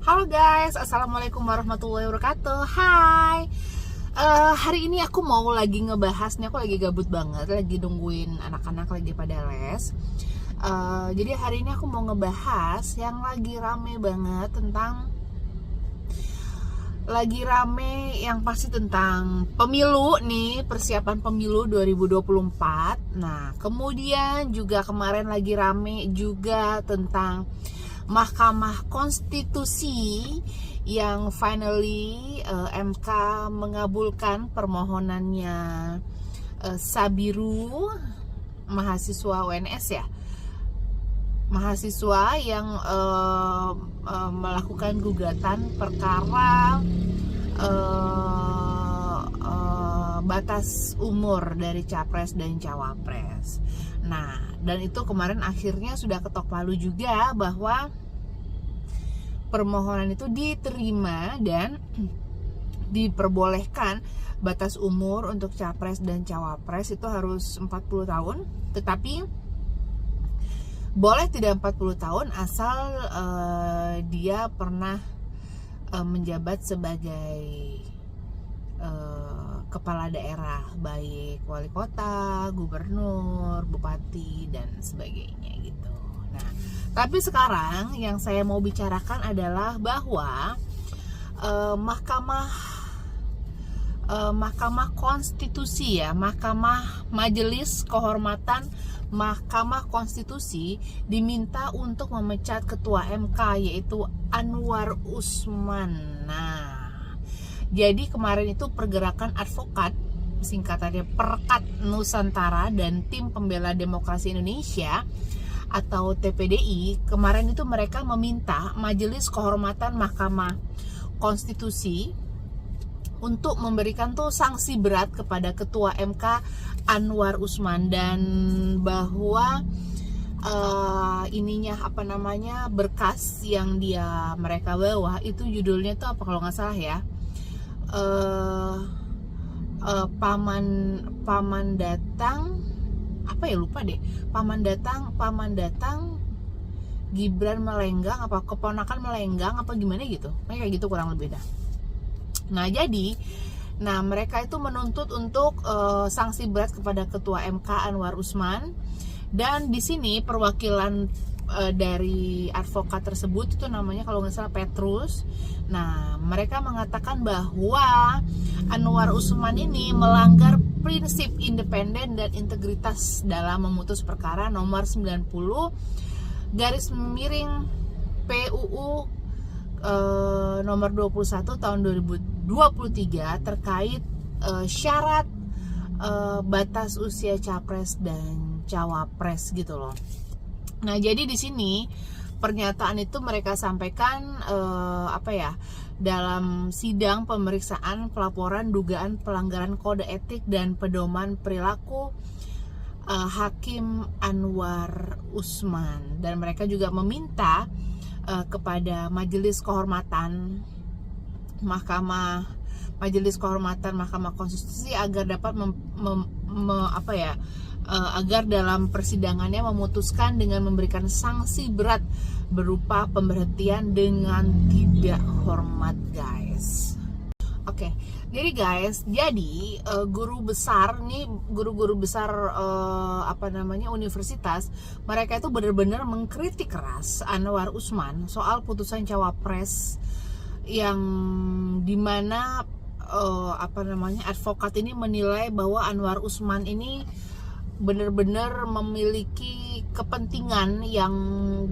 Halo guys, assalamualaikum warahmatullahi wabarakatuh. Hai. Hari ini aku mau lagi ngebahas nih, aku lagi gabut banget, lagi nungguin anak-anak lagi pada les. Jadi hari ini aku mau ngebahas yang lagi rame banget yang pasti tentang pemilu nih, persiapan pemilu 2024. Nah, kemudian juga kemarin lagi rame juga tentang Mahkamah Konstitusi yang finally MK mengabulkan permohonannya Sabiru, mahasiswa UNS ya, mahasiswa yang melakukan gugatan perkara batas umur dari capres dan cawapres. Nah, dan itu kemarin akhirnya sudah ketok palu juga bahwa permohonan itu diterima dan diperbolehkan batas umur untuk capres dan cawapres itu harus 40 tahun, tetapi boleh tidak 40 tahun asal dia pernah menjabat sebagai kepala daerah, baik wali kota, gubernur, bupati, dan sebagainya gitu. Nah, tapi sekarang yang saya mau bicarakan adalah bahwa Mahkamah Konstitusi ya, Majelis Kehormatan Mahkamah Konstitusi diminta untuk memecat ketua MK yaitu Anwar Usman. Nah, jadi kemarin itu pergerakan advokat, singkatannya Perkat Nusantara, dan Tim Pembela Demokrasi Indonesia atau TPDI, kemarin itu mereka meminta Majelis Kehormatan Mahkamah Konstitusi untuk memberikan tuh sanksi berat kepada ketua MK Anwar Usman, dan bahwa berkas yang mereka bawa itu judulnya tuh apa kalau nggak salah ya, paman datang apa ya, lupa deh, paman datang Gibran melenggang apa keponakan melenggang apa gimana gitu, kayak gitu kurang lebih dah. Nah mereka itu menuntut untuk sanksi berat kepada ketua MK Anwar Usman, dan di sini perwakilan dari advokat tersebut itu namanya kalau nggak salah Petrus. Nah, mereka mengatakan bahwa Anwar Usman ini melanggar prinsip independen dan integritas dalam memutus perkara nomor 90 garis miring PUU nomor 21 tahun 2023 terkait syarat batas usia capres dan cawapres gitu loh. Nah, jadi di sini pernyataan itu mereka sampaikan dalam sidang pemeriksaan pelaporan dugaan pelanggaran kode etik dan pedoman perilaku Hakim Anwar Usman, dan mereka juga meminta kepada Majelis Kehormatan Mahkamah Konstitusi agar dapat agar dalam persidangannya memutuskan dengan memberikan sanksi berat berupa pemberhentian dengan tidak hormat, guys. Oke, jadi guys, guru-guru besar universitas, mereka itu benar-benar mengkritik keras Anwar Usman soal putusan cawapres yang dimana advokat ini menilai bahwa Anwar Usman ini benar-benar memiliki kepentingan yang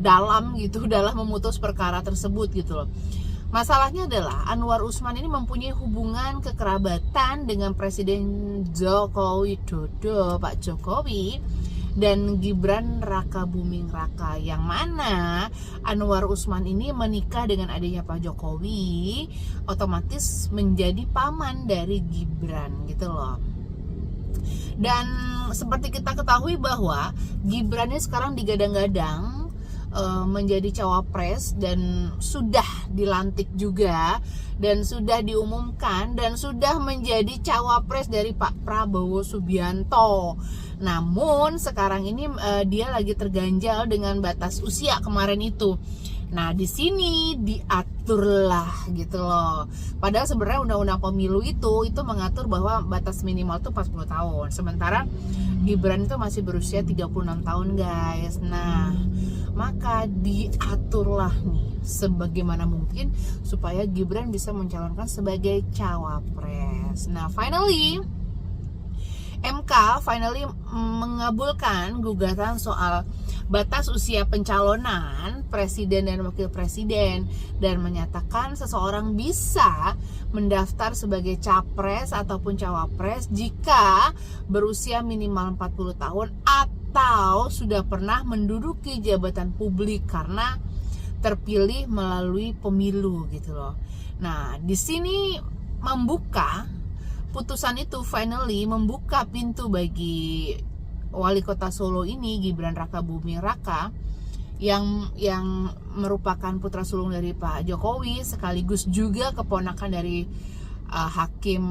dalam gitu dalam memutus perkara tersebut gitu loh. Masalahnya adalah Anwar Usman ini mempunyai hubungan kekerabatan dengan Presiden Joko Widodo, Pak Jokowi, dan Gibran Raka Buming Raka, yang mana Anwar Usman ini menikah dengan adiknya Pak Jokowi, otomatis menjadi paman dari Gibran gitu loh. Dan seperti kita ketahui bahwa Gibran ini sekarang digadang-gadang menjadi cawapres, dan sudah dilantik juga, dan sudah diumumkan, dan sudah menjadi cawapres dari Pak Prabowo Subianto. Namun sekarang ini dia lagi terganjal dengan batas usia kemarin itu. Nah, di sini diatur lah gitu loh. Padahal sebenarnya undang-undang pemilu itu mengatur bahwa batas minimal tuh 40 tahun. Sementara Gibran itu masih berusia 36 tahun guys. Nah, maka diaturlah nih sebagaimana mungkin supaya Gibran bisa mencalonkan sebagai cawapres. Nah, finally MK mengabulkan gugatan soal batas usia pencalonan presiden dan wakil presiden dan menyatakan seseorang bisa mendaftar sebagai capres ataupun cawapres jika berusia minimal 40 tahun atau sudah pernah menduduki jabatan publik karena terpilih melalui pemilu gitu loh. Nah, di sini putusan itu finally membuka pintu bagi wali kota Solo ini, Gibran Rakabuming Raka, yang merupakan putra sulung dari Pak Jokowi sekaligus juga keponakan dari Hakim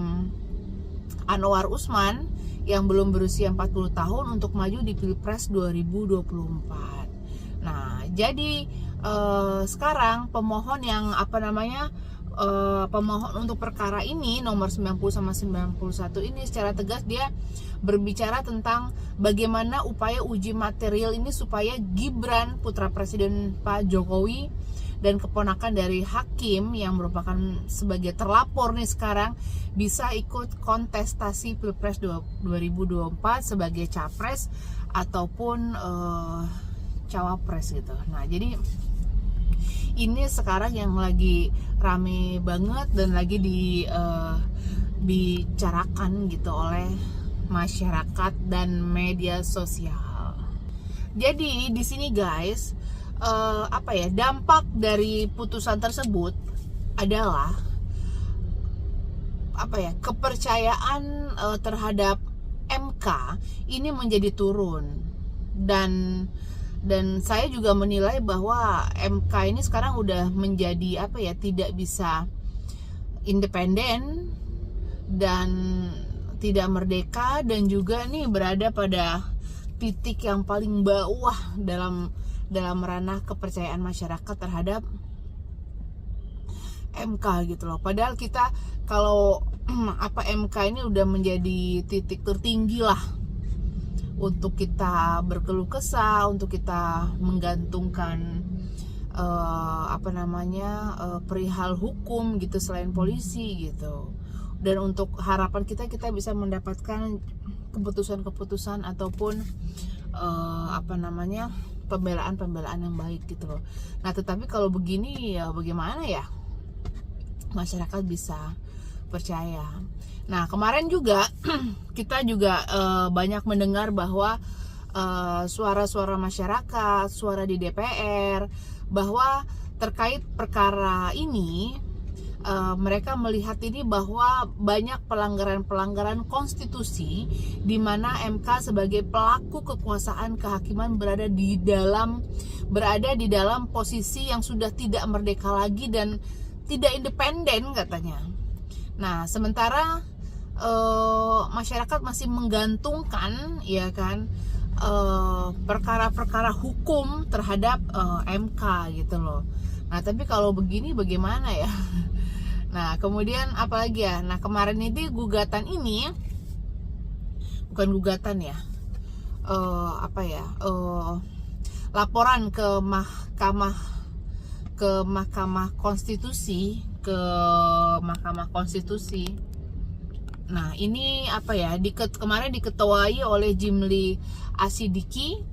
Anwar Usman yang belum berusia 40 tahun untuk maju di Pilpres 2024. Nah, jadi sekarang pemohon yang pemohon untuk perkara ini nomor 90 sama 91 ini secara tegas dia berbicara tentang bagaimana upaya uji material ini supaya Gibran putra presiden Pak Jokowi dan keponakan dari hakim yang merupakan sebagai terlapor nih sekarang bisa ikut kontestasi Pilpres 2024 sebagai capres ataupun cawapres gitu. Nah, jadi ini sekarang yang lagi rame banget dan lagi dibicarakan gitu oleh masyarakat dan media sosial. Jadi di sini guys, dampak dari putusan tersebut adalah kepercayaan terhadap MK ini menjadi turun dan saya juga menilai bahwa MK ini sekarang udah menjadi tidak bisa independen dan tidak merdeka, dan juga nih berada pada titik yang paling bawah dalam ranah kepercayaan masyarakat terhadap MK gitu loh. Padahal kita kalau MK ini udah menjadi titik tertinggi lah untuk kita berkeluh kesah, untuk kita menggantungkan perihal hukum gitu selain polisi gitu. Dan untuk harapan kita bisa mendapatkan keputusan-keputusan ataupun pembelaan yang baik gitu loh. Nah, tetapi kalau begini ya bagaimana ya masyarakat bisa percaya. Nah, kemarin juga kita juga banyak mendengar bahwa suara-suara masyarakat, suara di DPR, bahwa terkait perkara ini mereka melihat ini bahwa banyak pelanggaran konstitusi di mana MK sebagai pelaku kekuasaan kehakiman berada di dalam posisi yang sudah tidak merdeka lagi dan tidak independen katanya. Nah, sementara masyarakat masih menggantungkan perkara-perkara hukum terhadap MK gitu loh. Nah, tapi kalau begini bagaimana ya? Nah, kemudian apalagi ya? Nah, kemarin itu gugatan ini bukan gugatan ya. Laporan ke Mahkamah Konstitusi, Nah, ini kemarin diketuai oleh Jimli Asidiki.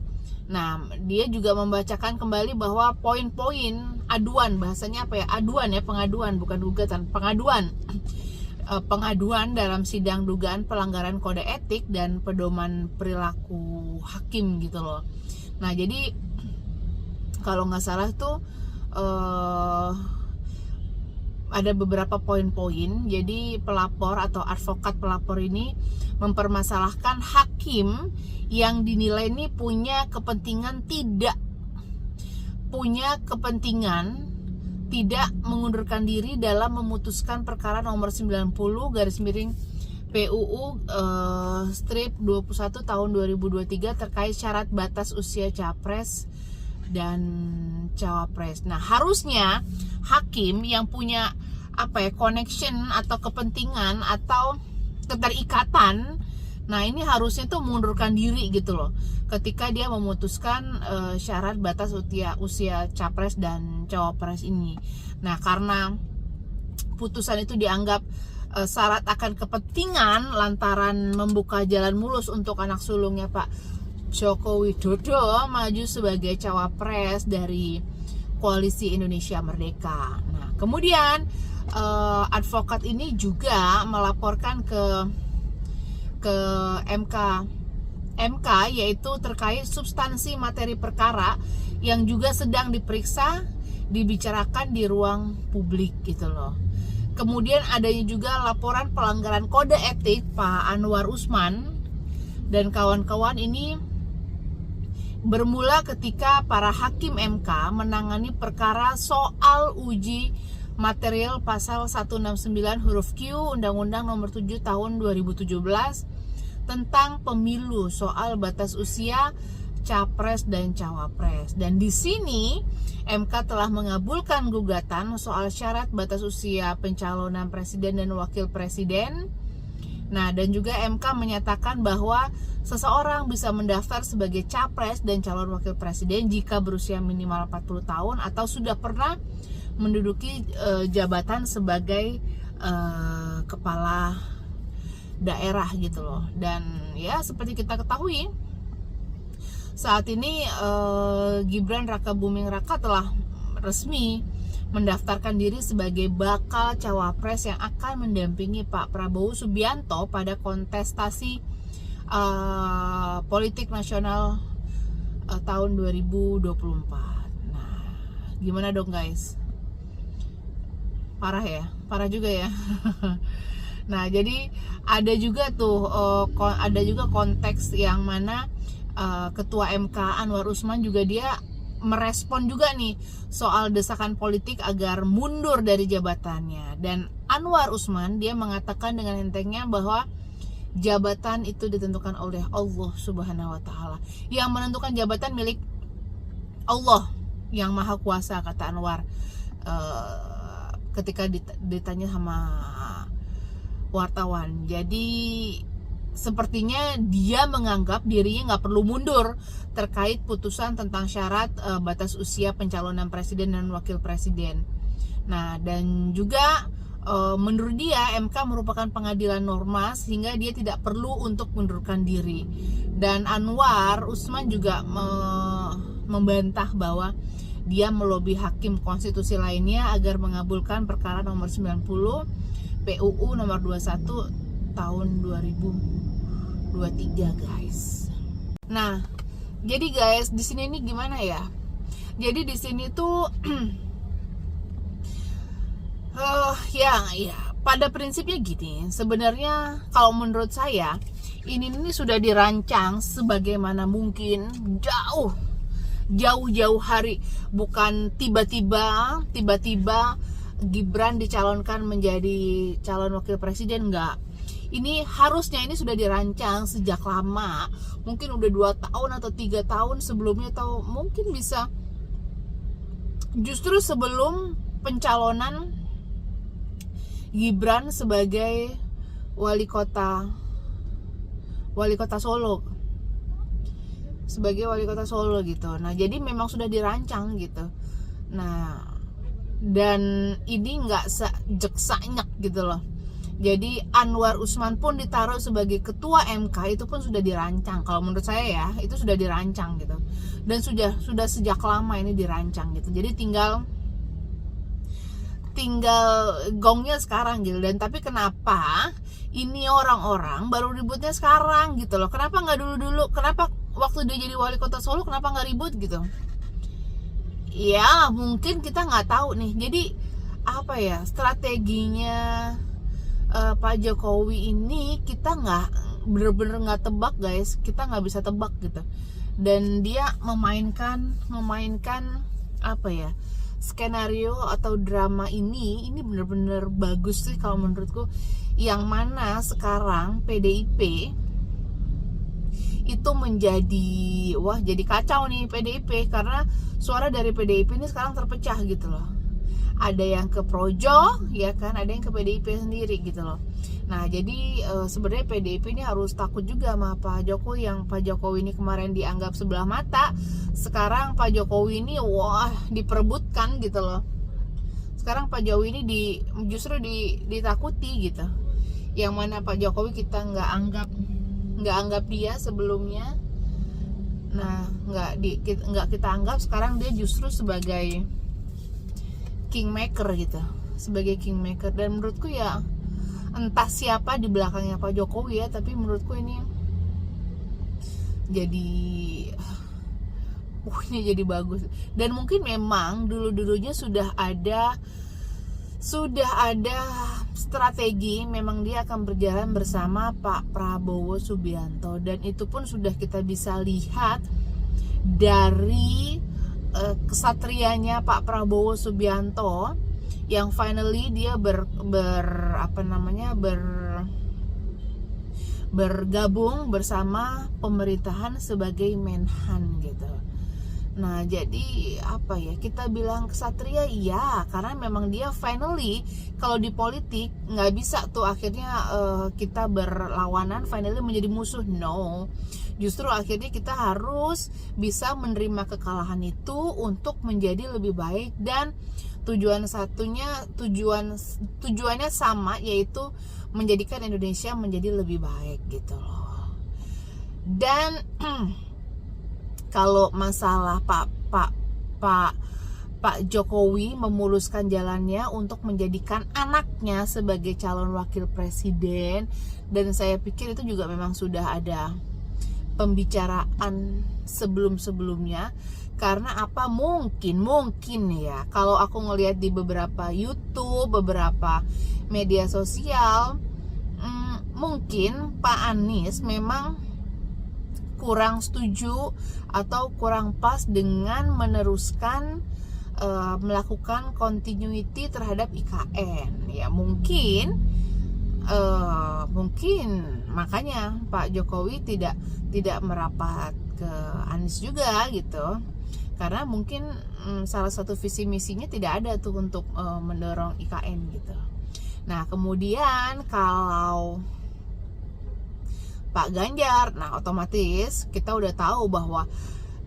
Nah, dia juga membacakan kembali bahwa poin-poin aduan, bahasanya pengaduan bukan gugatan, pengaduan dalam sidang dugaan pelanggaran kode etik dan pedoman perilaku hakim gitu loh. Nah, jadi kalau nggak salah tuh ada beberapa poin-poin. Jadi pelapor atau advokat pelapor ini mempermasalahkan hakim yang dinilai ini punya kepentingan tidak mengundurkan diri dalam memutuskan perkara nomor 90 PUU strip 21 tahun 2023 terkait syarat batas usia capres dan cawapres. Nah, harusnya hakim yang punya connection atau kepentingan atau keterikatan, nah ini harusnya tuh mengundurkan diri gitu loh ketika dia memutuskan syarat batas usia capres dan cawapres ini. Nah, karena putusan itu dianggap syarat akan kepentingan lantaran membuka jalan mulus untuk anak sulungnya Pak Joko Widodo maju sebagai cawapres dari Koalisi Indonesia Merdeka. Nah, kemudian advokat ini juga melaporkan ke MK yaitu terkait substansi materi perkara yang juga sedang diperiksa, dibicarakan di ruang publik gitu loh. Kemudian adanya juga laporan pelanggaran kode etik Pak Anwar Usman dan kawan-kawan ini bermula ketika para hakim MK menangani perkara soal uji material pasal 169 huruf Q Undang-Undang Nomor 7 Tahun 2017 tentang pemilu soal batas usia capres dan cawapres. Dan di sini MK telah mengabulkan gugatan soal syarat batas usia pencalonan presiden dan wakil presiden. Nah, dan juga MK menyatakan bahwa seseorang bisa mendaftar sebagai capres dan calon wakil presiden jika berusia minimal 40 tahun atau sudah pernah menduduki jabatan sebagai kepala daerah gitu loh. Dan ya seperti kita ketahui saat ini Gibran Rakabuming Raka telah resmi mendaftarkan diri sebagai bakal cawapres yang akan mendampingi Pak Prabowo Subianto pada kontestasi politik nasional tahun 2024. Nah, gimana dong guys? Parah ya? Parah juga ya. Nah, jadi ada juga tuh ada juga konteks yang mana Ketua MK Anwar Usman juga dia merespon juga nih soal desakan politik agar mundur dari jabatannya. Dan Anwar Usman dia mengatakan dengan entengnya bahwa jabatan itu ditentukan oleh Allah Subhanahu wa taala. Yang menentukan jabatan milik Allah yang Maha Kuasa, kata Anwar ketika ditanya sama wartawan. Jadi sepertinya dia menganggap dirinya nggak perlu mundur terkait putusan tentang syarat batas usia pencalonan presiden dan wakil presiden. Nah, dan juga menurut dia MK merupakan pengadilan norma sehingga dia tidak perlu untuk mundurkan diri. Dan Anwar Usman juga membantah bahwa dia melobi hakim konstitusi lainnya agar mengabulkan perkara nomor 90 PUU nomor 21 tahun 2023 guys. Nah, jadi guys di sini ini gimana ya? Jadi di sini tuh ya pada prinsipnya gini. Sebenarnya kalau menurut saya ini sudah dirancang sebagaimana mungkin jauh-jauh hari, bukan tiba-tiba Gibran dicalonkan menjadi calon wakil presiden, enggak. Ini harusnya ini sudah dirancang sejak lama, mungkin udah 2 tahun atau 3 tahun sebelumnya, atau mungkin bisa justru sebelum pencalonan Gibran sebagai wali kota Solo, sebagai wali kota Solo gitu. Nah, jadi memang sudah dirancang gitu. Nah, dan ini nggak sejek-saknyek gitu loh. Jadi Anwar Usman pun ditaruh sebagai ketua MK itu pun sudah dirancang. Kalau menurut saya ya, itu sudah dirancang gitu. Dan sudah sejak lama ini dirancang gitu. Jadi tinggal gongnya sekarang gitu. Dan tapi kenapa ini orang-orang baru ributnya sekarang gitu loh? Kenapa nggak dulu-dulu? Kenapa waktu dia jadi wali kota Solo kenapa nggak ribut gitu? Ya mungkin kita nggak tahu nih. Jadi apa ya strateginya Pak Jokowi ini kita nggak bener-bener nggak tebak guys. Kita nggak bisa tebak gitu. Dan dia memainkan apa ya, skenario atau drama ini bener-bener bagus sih kalau menurutku. Yang mana sekarang PDIP itu menjadi jadi kacau nih PDIP, karena suara dari PDIP ini sekarang terpecah gitu loh. Ada yang ke Projo, ya kan, ada yang ke PDIP sendiri gitu loh. Nah, jadi sebenarnya PDIP ini harus takut juga sama Pak Jokowi, yang Pak Jokowi ini kemarin dianggap sebelah mata. Sekarang Pak Jokowi ini diperebutkan gitu loh. Sekarang Pak Jokowi ini justru ditakuti gitu. Yang mana Pak Jokowi kita nggak anggap dia sebelumnya. Nah, nggak kita anggap, sekarang dia justru sebagai kingmaker gitu, sebagai kingmaker. Dan menurutku ya entah siapa di belakangnya Pak Jokowi ya, tapi menurutku ini jadi bagus. Dan mungkin memang dulunya sudah ada strategi, memang dia akan berjalan bersama Pak Prabowo Subianto, dan itu pun sudah kita bisa lihat dari kesatrianya Pak Prabowo Subianto, yang finally dia bergabung bersama pemerintahan sebagai Menhan gitu. Nah, jadi kita bilang kesatria iya, karena memang dia finally, kalau di politik nggak bisa tuh akhirnya kita berlawanan finally menjadi musuh. No, justru akhirnya kita harus bisa menerima kekalahan itu untuk menjadi lebih baik, dan tujuannya sama, yaitu menjadikan Indonesia menjadi lebih baik gitu loh. Dan kalau masalah Pak Jokowi memuluskan jalannya untuk menjadikan anaknya sebagai calon wakil presiden, dan saya pikir itu juga memang sudah ada pembicaraan sebelumnya. Karena mungkin ya, kalau aku ngelihat di beberapa YouTube, beberapa media sosial, mungkin Pak Anies memang kurang setuju atau kurang pas dengan meneruskan melakukan continuity terhadap IKN. Ya mungkin makanya Pak Jokowi tidak merapat ke Anies juga gitu, karena mungkin salah satu visi misinya tidak ada tuh untuk mendorong IKN gitu. Nah, kemudian kalau Pak Ganjar, nah otomatis kita udah tahu bahwa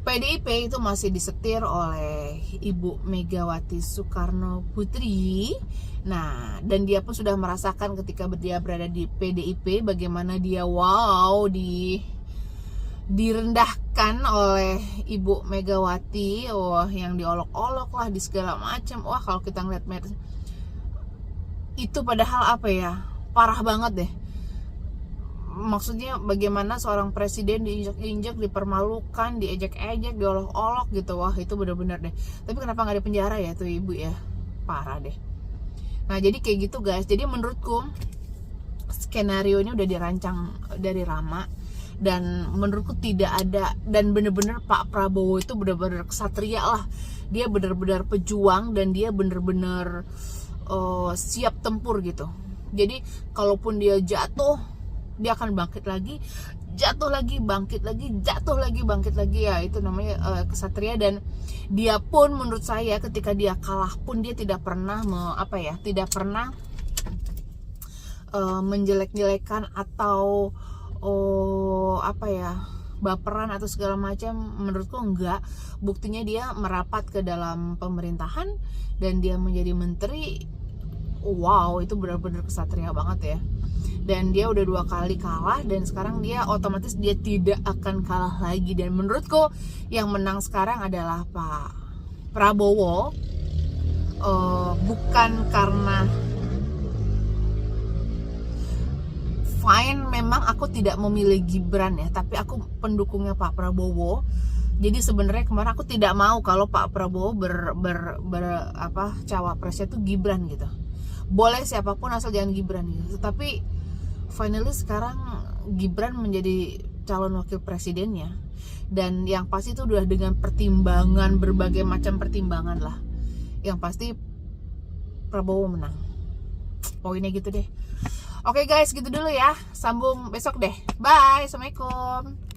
PDIP itu masih disetir oleh Ibu Megawati Soekarno Putri. Nah, dan dia pun sudah merasakan ketika dia berada di PDIP bagaimana dia direndahkan oleh Ibu Megawati, yang diolok-olok lah, di segala macam. Kalau kita ngeliat itu padahal parah banget deh. Maksudnya bagaimana seorang presiden diinjak-injak, dipermalukan, diejek-ejek, diolok-olok gitu. Itu benar-benar deh. Tapi kenapa nggak di penjara ya tuh ibu ya? Parah deh. Nah, jadi kayak gitu guys. Jadi menurutku skenario ini udah dirancang dari lama, dan menurutku tidak ada, dan bener-bener Pak Prabowo itu bener-bener kesatria lah. Dia bener-bener pejuang, dan dia bener-bener siap tempur gitu. Jadi kalaupun dia jatuh, dia akan bangkit lagi, jatuh lagi, bangkit lagi, jatuh lagi, bangkit lagi. Ya itu namanya kesatria. Dan dia pun menurut saya ketika dia kalah pun dia tidak pernah menjelek-jelekan atau baperan atau segala macam. Menurutku enggak. Buktinya dia merapat ke dalam pemerintahan dan dia menjadi menteri. Itu benar-benar kesatria banget ya. Dan dia udah 2 kali kalah, dan sekarang dia otomatis dia tidak akan kalah lagi. Dan menurutku yang menang sekarang adalah Pak Prabowo, bukan karena memang aku tidak memilih Gibran ya, tapi aku pendukungnya Pak Prabowo. Jadi sebenarnya kemarin aku tidak mau kalau Pak Prabowo cawapresnya tuh Gibran gitu. Boleh siapapun asal jangan Gibran gitu. Tapi finally sekarang Gibran menjadi calon wakil presidennya, dan yang pasti itu udah dengan pertimbangan, berbagai macam pertimbangan lah. Yang pasti Prabowo menang. Poinnya gitu deh. Oke guys, gitu dulu ya. Sambung besok deh. Bye. Assalamualaikum.